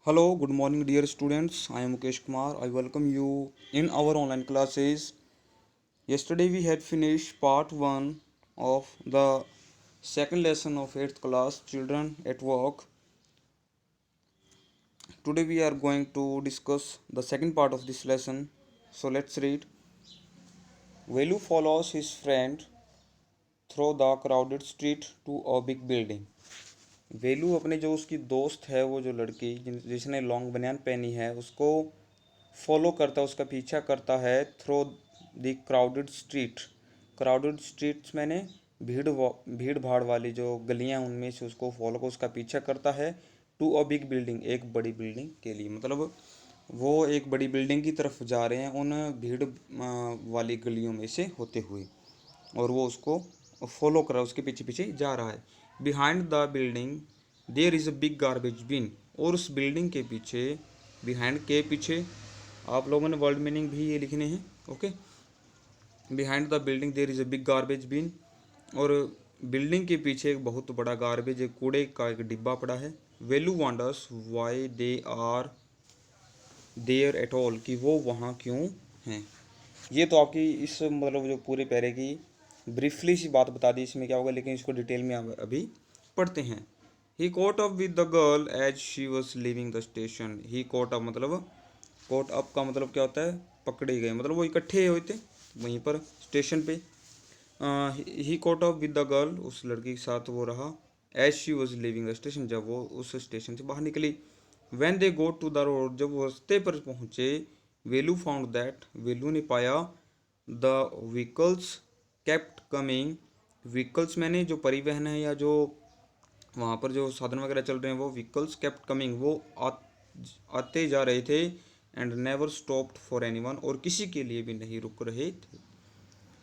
Hello, good morning, dear students. I am Mukesh Kumar. I welcome you in our online classes. Yesterday we had finished part 1 of the second lesson of 8th class Children at Work. Today we are going to discuss the second part of this lesson. So let's read. Velu follows his friend through the crowded street to a big building. वेलू अपने जो उसकी दोस्त है वो जो लड़की जिसने long बनियान पहनी है उसको फॉलो करता है, उसका पीछा करता है through the crowded street. Crowded streets मैंने भीड़ भाड़ वाली जो गलियां उनमें से उसको फॉलो कर उसका पीछा करता है टू अ बिग बिल्डिंग, एक बड़ी बिल्डिंग के लिए। मतलब वो एक बड़ी बिल्डिंग की तरफ जा रहे हैं उन भीड़ वाली गलियों में से होते हुए, और वो उसको फॉलो कर रहा है, उसके पीछे पीछे जा रहा है। Behind the building there is a big garbage bin, और उस बिल्डिंग के पीछे, बिहाइंड के पीछे आप लोगों ने वर्ड मीनिंग भी ये लिखने हैं। Okay, behind the building there is a big garbage bin, और बिल्डिंग के पीछे एक बहुत बड़ा गार्बेज, एक कूड़े का एक डिब्बा पड़ा है। Velu wonders why they are there at all, कि वो वहाँ क्यों हैं। ये तो आपकी इस मतलब जो पूरे पैरे की ब्रीफली सी बात बता दी, इसमें क्या होगा, लेकिन इसको डिटेल में अभी पढ़ते हैं। He caught up with the girl as she was living the station. He caught up मतलब, कोट अप का मतलब क्या होता है, पकड़े गए, मतलब वो इकट्ठे हुए थे वहीं पर स्टेशन पे। He caught up with the girl, उस लड़की के साथ वो रहा, as she was living the station, जब वो उस स्टेशन से बाहर निकली। When they go to the road, जब वो रास्ते पर पहुँचे, वेलू फाउंड दैट, वेलू ने पाया, the vehicles kept coming. Vehicles मैंने जो परिवहन है या जो वहाँ पर जो साधन वगैरह चल रहे हैं वो व्हीकल्स केप्ट कमिंग, वो आते जा रहे थे। And never stopped for anyone, और किसी के लिए भी नहीं रुक रहे थे।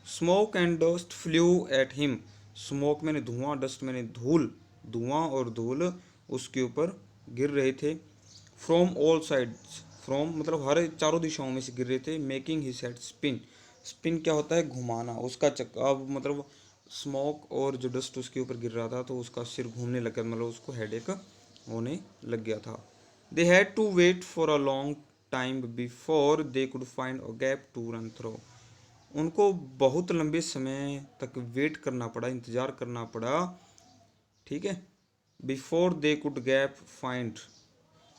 Smoke and dust flu at him. Smoke मैंने धुआं, डस्ट मैंने धूल, धुआं और धूल उसके ऊपर गिर रहे थे। फ्रॉम ऑल साइड्स, फ्रॉम मतलब हर चारों दिशाओं में से गिर रहे थे। Making his head spin, spin क्या होता है, घुमाना, उसका चक्का। अब मतलब स्मोक और जो डस्ट उसके ऊपर गिर रहा था तो उसका सिर घूमने लग गया, मतलब उसको हेडेक होने लग गया था। They had to wait for a long time before they could find a gap to run through. उनको बहुत लंबे समय तक वेट करना पड़ा, इंतज़ार करना पड़ा, ठीक है, before they could gap find,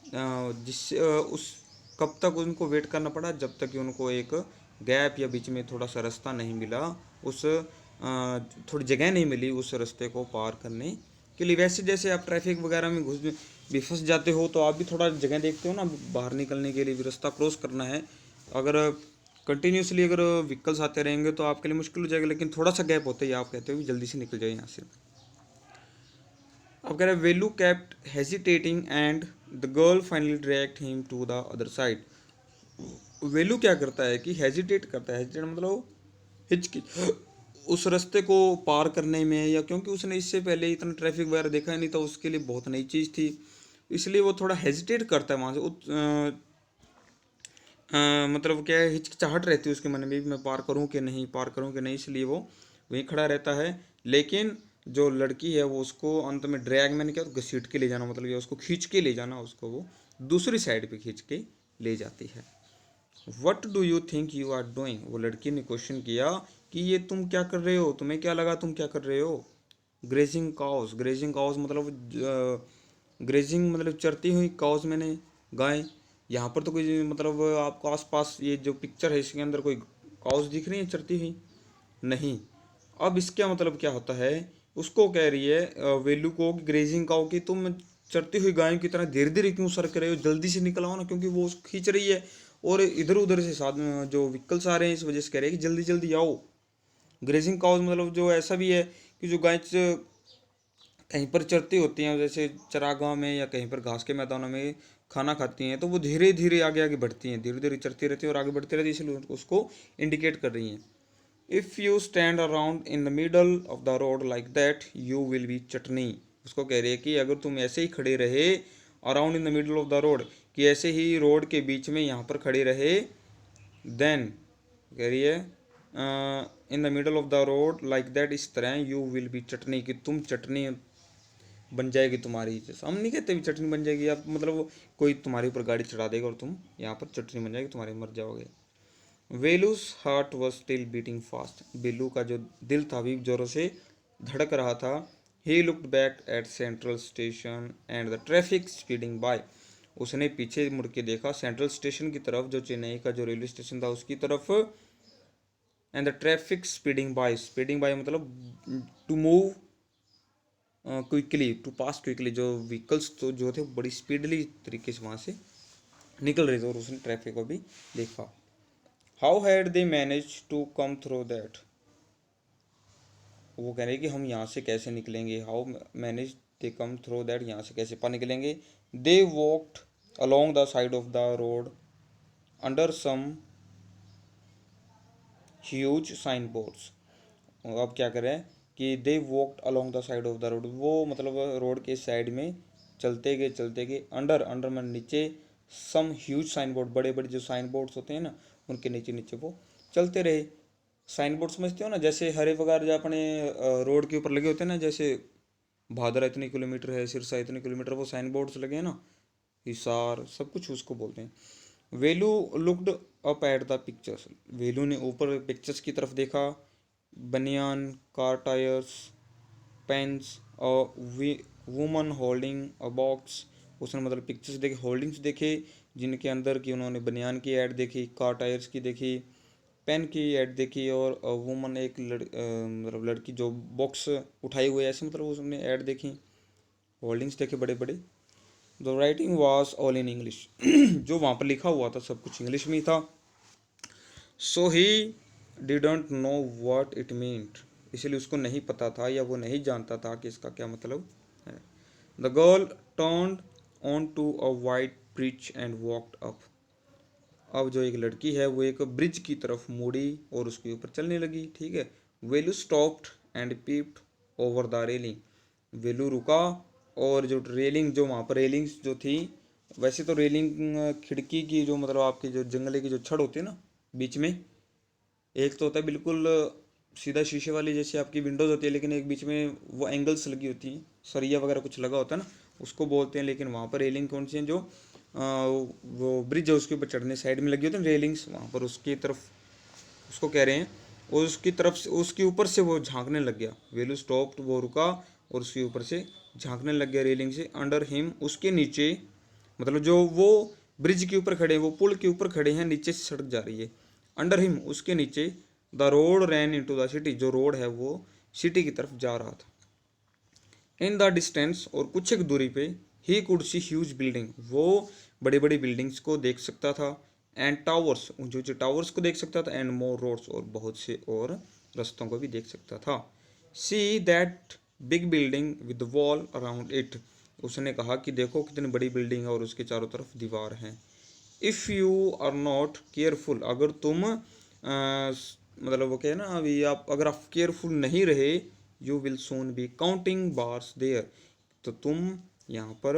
जिससे उस कब तक उनको वेट करना पड़ा, जब तक कि उनको एक गैप या बीच में थोड़ा सा रास्ता नहीं मिला, उस थोड़ी जगह नहीं मिली उस रास्ते को पार करने के लिए। वैसे जैसे आप ट्रैफिक वगैरह में घुस भी फंस जाते हो तो आप भी थोड़ा जगह देखते हो ना, बाहर निकलने के लिए भी रास्ता क्रॉस करना है। अगर कंटिन्यूसली अगर व्हीकल्स आते रहेंगे तो आपके लिए मुश्किल हो जाएगा, लेकिन थोड़ा सा गैप होता है आप कहते हो कि जल्दी से निकल जाए यहाँ से। अब कह रहे हैं Velu kept hesitating and the girl finally dragged him to the other side. Velu क्या करता है कि हेजिटेट करता है, हेजिटेट मतलब हिचकी उस रास्ते को पार करने में, या क्योंकि उसने इससे पहले इतना ट्रैफिक वगैरह देखा ही नहीं था, उसके लिए बहुत नई चीज़ थी, इसलिए वो थोड़ा हेजिटेट करता है वहाँ से। मतलब क्या है, हिचकिचाहट रहती है उसके मन में भी, मैं पार करूँ कि नहीं, पार करूँ कि नहीं, इसलिए वो वहीं खड़ा रहता है। लेकिन जो लड़की है वो उसको अंत में ड्रैग मैंने क्या, तो घसीट के ले जाना, मतलब ये उसको खींच के ले जाना, उसको वो दूसरी साइड पे खींच के ले जाती है। What do you think you are doing, वो लड़की ने क्वेश्चन किया कि ये तुम क्या कर रहे हो, तुम्हें क्या लगा तुम क्या कर रहे हो। ग्रेजिंग काउस, ग्रेजिंग काउस मतलब ग्रेजिंग मतलब चरती हुई, काउस मैंने गाय। यहाँ पर तो कोई मतलब आपको आसपास ये जो पिक्चर है इसके अंदर कोई काउस दिख रही है चरती हुई, नहीं। अब इसका मतलब क्या होता है, उसको कह रही है वेलू को ग्रेजिंग काउ की तुम चरती हुई गायों की तरह धीरे धीरे क्यों सर रहे हो, जल्दी से निकल आओ ना, क्योंकि वो उसको खींच रही है और इधर उधर से साधन जो व्हीकल्स आ रहे हैं, इस वजह से कह रहे हैं कि जल्दी जल्दी आओ। ग्रेजिंग काउज मतलब जो ऐसा भी है कि जो गाय कहीं पर चरती होती हैं, जैसे चरागाह में या कहीं पर घास के मैदानों में खाना खाती हैं, तो वो धीरे धीरे आगे आगे बढ़ती हैं, धीरे धीरे चरती रहती हैं और आगे बढ़ती रहती है, इसलिए उसको इंडिकेट कर रही हैं। If you stand around in the middle of the road like that you will be chutney. उसको कह रही है कि अगर तुम ऐसे ही खड़े रहे, around in the middle of the road, कि ऐसे ही रोड के बीच में यहाँ पर खड़े रहे, देन कह रही है इन the middle of the road like that, इस तरह यू विल बी चटनी, कि तुम चटनी बन जाएगी तुम्हारी। जैसे हम नहीं कहते भी चटनी बन जाएगी, आप मतलब कोई तुम्हारे ऊपर गाड़ी चढ़ा देगा और तुम यहाँ पर चटनी बन जाएगी, तुम्हारे मर जाओगे। Velu's heart was still beating fast, Velu का जो दिल था अभी जोरों से धड़क रहा था। He looked back at central station and the traffic speeding by, उसने पीछे मुड़ के देखा सेंट्रल स्टेशन की तरफ, जो चेन्नई का जो रेलवे स्टेशन था उसकी तरफ। And the traffic speeding by मतलब to move quickly, to pass quickly, जो व्हीकल्स तो जो थे बड़ी स्पीडली तरीके से वहाँ से निकल रहे थे, और उसने ट्रैफिक को भी देखा। How had they manage to come through that, वो कह रहे हैं कि हम यहाँ से कैसे निकलेंगे। How manage they come through that, यहाँ से कैसे पार निकलेंगे। They walked along the side of the road under some huge sign boards. अब क्या करें कि they walked along the side of the road, वो मतलब रोड के साइड में चलते गए अंडर अंडर में नीचे, सम ह्यूज साइन बोर्ड, बड़े बड़े जो साइन बोर्ड्स होते हैं ना उनके नीचे नीचे वो चलते रहे। साइन बोर्ड समझते हो ना, जैसे हरे वगैरह जो अपने रोड के ऊपर लगे होते हैं ना, जैसे भादरा इतने किलोमीटर है, सिरसा इतने किलोमीटर, वो साइन बोर्ड्स लगे हैं ना, हिसार सब कुछ उसको बोलते हैं। Velu looked up at the pictures, Velu ने ऊपर पिक्चर्स की तरफ देखा। बनियान, कार टायर्स, पेन्स और वुमन होल्डिंग अ बॉक्स, उसने मतलब पिक्चर्स देखे, होल्डिंग्स देखे जिनके अंदर की उन्होंने बनियान की ऐड देखी, कार टायर्स की देखी, पेन की ऐड देखी, और वुमन एक मतलब लड़की जो बॉक्स उठाई हुई है ऐसे, मतलब उसने ऐड देखी, होल्डिंग्स देखे बड़े बड़े। The writing was all in English, जो वहाँ पर लिखा हुआ था सब कुछ इंग्लिश में ही था। So he didn't know what it meant, इसलिए उसको नहीं पता था या वो नहीं जानता था कि इसका क्या मतलब है। The girl turned on to a white bridge and walked up, अब जो एक लड़की है वो एक ब्रिज की तरफ मुड़ी और उसके ऊपर चलने लगी, ठीक है। Velu stopped and peeped over the railing, Velu रुका और जो रेलिंग, जो वहाँ पर रेलिंग्स जो थी, वैसे तो रेलिंग खिड़की की जो मतलब आपकी जो जंगले की जो छड़ होती है ना बीच में, एक तो होता है बिल्कुल सीधा शीशे वाली जैसे आपकी विंडोज़ होती है, लेकिन एक बीच में वो एंगल्स लगी होती हैं, सरिया वगैरह कुछ लगा होता है ना, उसको बोलते हैं। लेकिन वहाँ पर रेलिंग कौन सी है, जो वो ब्रिज है उसके ऊपर चढ़ने साइड में लगी होती है रेलिंग्स, वहाँ पर उसकी तरफ उसको कह रहे हैं। और उसकी तरफ से उसके ऊपर से वो झांकने लग गया, वेलू स्टॉप्ड, वो रुका और उसके ऊपर से झांकने लग गया रेलिंग से। अंडर हिम, उसके नीचे, मतलब जो वो ब्रिज के ऊपर खड़े हैं, वो पुल के ऊपर खड़े हैं, नीचे से सड़क जा रही है। अंडर हिम, उसके नीचे, the road ran into the city, जो रोड है वो सिटी की तरफ जा रहा था। इन द डिस्टेंस, और कुछ एक दूरी पे, he could see huge building, वो बड़ी बड़ी बिल्डिंग्स को देख सकता था। एंड टावर्स, ऊंचे ऊंचे टावर्स को देख सकता था। एंड मोर रोड्स, और बहुत से और रास्तों को भी देख सकता था। See that big building with wall around it, उसने कहा कि देखो कितनी बड़ी बिल्डिंग है और उसके चारों तरफ दीवार हैं। If you are not careful, अगर तुम मतलब वो क्या है ना, अभी आप अगर आप केयरफुल नहीं रहे, you will soon be counting bars there, तो तुम यहाँ पर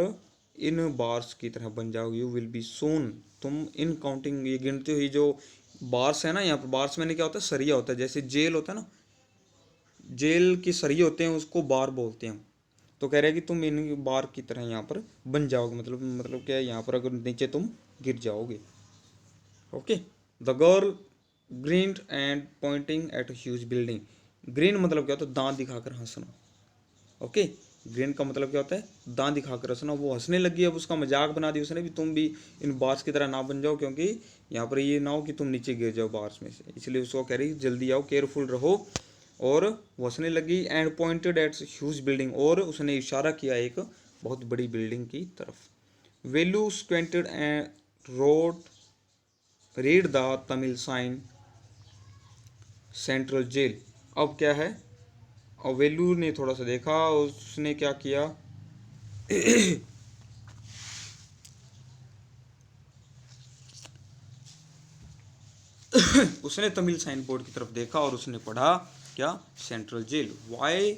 इन बार्स की तरह बन जाओगे। यू विल बी सोन, तुम इन काउंटिंग, ये गिनते हुई जो बार्स है ना, यहाँ पर बार्स मैंने क्या होता है, सरिया होता है, जैसे जेल होता है ना, जेल के सरिये होते हैं उसको बार बोलते हैं। तो कह रहे हैं कि तुम इन बार की तरह यहाँ पर बन जाओगे, मतलब क्या है, यहाँ पर अगर नीचे तुम गिर जाओगे। Okay. The girl grinned and pointing at huge building, grin मतलब क्या होता है, दांत दिखाकर हंसना। ओके, ग्रीन का मतलब क्या होता है, दांत दिखाकर हंसना। वो हंसने लगी, अब उसका मजाक बना दिया उसने भी, तुम भी इन बार्स की तरह ना बन जाओ, क्योंकि यहाँ पर ये ना हो कि तुम नीचे गिर जाओ बार्स में से, इसलिए उसको कह रही जल्दी आओ, केयरफुल रहो। और वो हंसने लगी। And pointed eight huge building, और उसने इशारा किया एक बहुत बड़ी बिल्डिंग की तरफ। Velu squinted and road read the Tamil sign central jail, अब क्या है, और वेलू ने थोड़ा सा देखा, उसने क्या किया उसने तमिल साइन बोर्ड की तरफ देखा और उसने पढ़ा क्या, सेंट्रल जेल। वाई,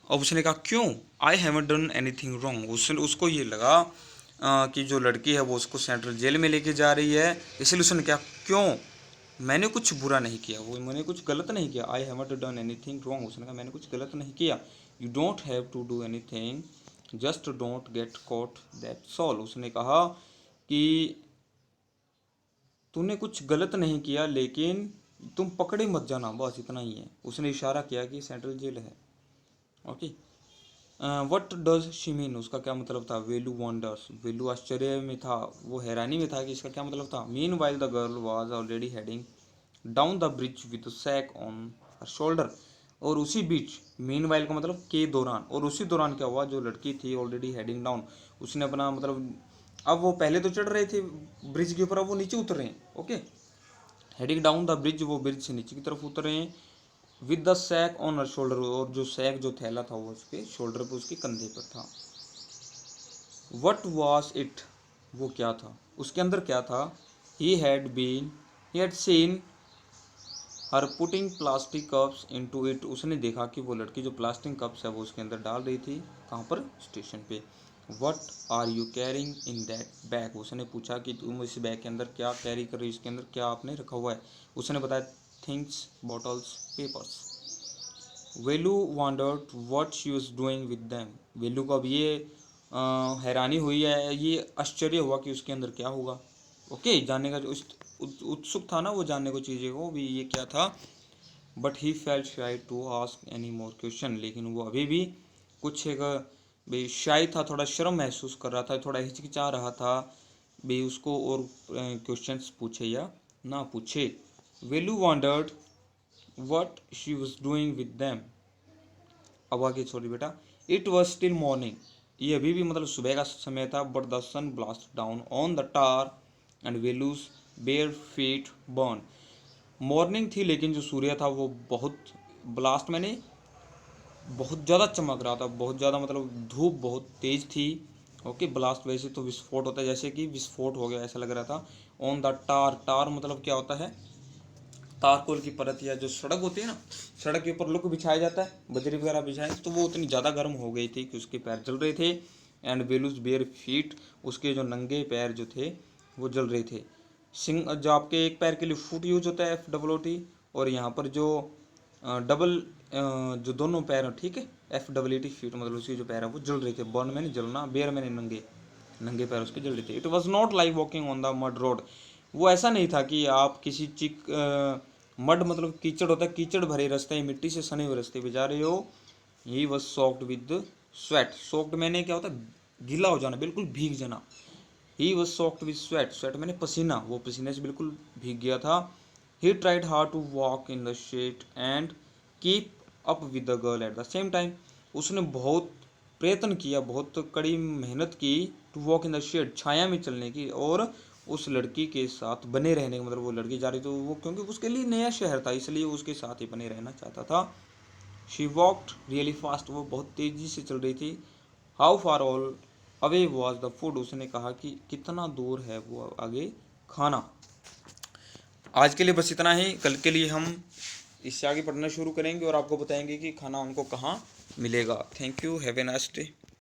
अब उसने कहा क्यों, आई हैवंट डन एनीथिंग रॉन्ग, उसको ये लगा कि जो लड़की है वो उसको सेंट्रल जेल में लेके जा रही है, इसलिए उसने क्या, क्यों, मैंने कुछ बुरा नहीं किया, वो मैंने कुछ गलत नहीं किया। I haven't done anything wrong, उसने कहा मैंने कुछ गलत नहीं किया। You don't have to do anything, just don't get caught, that's all. उसने कहा कि तूने कुछ गलत नहीं किया, लेकिन तुम पकड़े मत जाना, बस इतना ही है। उसने इशारा किया कि सेंट्रल जेल है। Okay, what does she mean, उसका क्या मतलब था। वेलू वॉन्डर्स, वेलू आश्चर्य में था, वो हैरानी में था कि इसका क्या मतलब था। Meanwhile the girl was already heading down the bridge with sack on her shoulder, और उसी बीच, मीन वाइल का मतलब के दौरान, और उसी दौरान क्या हुआ, जो लड़की थी ऑलरेडी हेडिंग डाउन, उसने अपना मतलब, अब वो पहले तो चढ़ रहे थे ब्रिज के ऊपर, अब वो नीचे उतर रहे हैं। Okay, heading down the bridge, वो ब्रिज से नीचे की तरफ उतर रहे हैं। With the sack on her shoulder, और जो सैक जो थैला था वो उसके शोल्डर पे, उसके कंधे पर था। वट वॉज इट, वो क्या था, उसके अंदर क्या था। He had seen her putting plastic cups into it, उसने देखा कि वो लड़की जो प्लास्टिक कप्स है वो उसके अंदर डाल रही थी। कहाँ पर, स्टेशन पे। What are you carrying in that bag, उसने पूछा कि तुम इस बैग के अंदर क्या कैरी कर रही हो, इसके अंदर क्या आपने रखा हुआ है। उसने बताया things, bottles, papers. Velu wondered what she was doing with them, Velu को अब ये हैरानी हुई है, ये आश्चर्य हुआ कि उसके अंदर क्या होगा। ओके, जानने का जो उत्सुक था ना वो जानने को चीज़ें को भी, ये क्या था। But he felt shy to ask any more question, लेकिन वो अभी भी कुछ एक भाई शाई था, थोड़ा शर्म महसूस कर रहा था, थोड़ा हिचकिचा रहा था भाई उसको और क्वेश्चंस पूछे या ना पूछे। Velu wondered what she was doing with them, अब आगे सॉरी बेटा। इट वॉज स्टिल मॉर्निंग, ये अभी भी मतलब सुबह का समय था। But the sun blast down on the tar and Velu's bare feet burn, morning थी लेकिन जो सूर्य था वो बहुत ब्लास्ट मैंने बहुत ज़्यादा चमक रहा था, बहुत ज़्यादा मतलब धूप बहुत तेज़ थी। ओके, ब्लास्ट वैसे तो विस्फोट होता है, जैसे कि विस्फोट हो गया ऐसा लग रहा था। ऑन द टार, टार मतलब क्या होता है, तारकोल की परत, या जो सड़क होती है ना, सड़क के ऊपर लुक बिछाया जाता है, बजरी वगैरह बिछाए, तो वो उतनी ज़्यादा गर्म हो गई थी कि उसके पैर जल रहे थे। एंड वेलूज बेयर फीट, उसके जो नंगे पैर जो थे वो जल रहे थे। सिंग, जो आपके एक पैर के लिए फुट यूज होता है, FWT, और यहाँ पर जो डबल जो दोनों पैर हैं, ठीक है, FWT फीट, मतलब उसके जो पैर है वो जल रहे थे। बर्न मैंने जलना, बेयर मैंने नंगे, नंगे पैर उसके जल रहे थे। It was not like walking on the mud road, वो ऐसा नहीं था कि आप किसी मड मतलब कीचड़ होता है, कीचड़ भरे रास्ते, मिट्टी से सने हुए रास्ते पे जा रहे हो। ही was soaked with sweat, socked मैंने क्या होता है, गीला हो जाना, बिल्कुल भीग जाना। He was soaked with sweat, sweat मैंने पसीना, वो पसीने से बिल्कुल भीग गया था। He tried hard to walk in the shade and keep up with the girl at the same time, उसने बहुत प्रयत्न किया, बहुत कड़ी मेहनत की, to walk in the shade, छाया में चलने की, और उस लड़की के साथ बने रहने का, मतलब वो लड़की जा रही तो वो, क्योंकि उसके लिए नया शहर था इसलिए उसके साथ ही बने रहना चाहता था। शी वॉकड रियली फास्ट, वो बहुत तेज़ी से चल रही थी। How far all away was the food, उसने कहा कि कितना दूर है वो आगे खाना। आज के लिए बस इतना ही, कल के लिए हम इससे आगे पढ़ना शुरू करेंगे और आपको बताएंगे कि खाना उनको कहाँ मिलेगा। Thank you, have a nice day.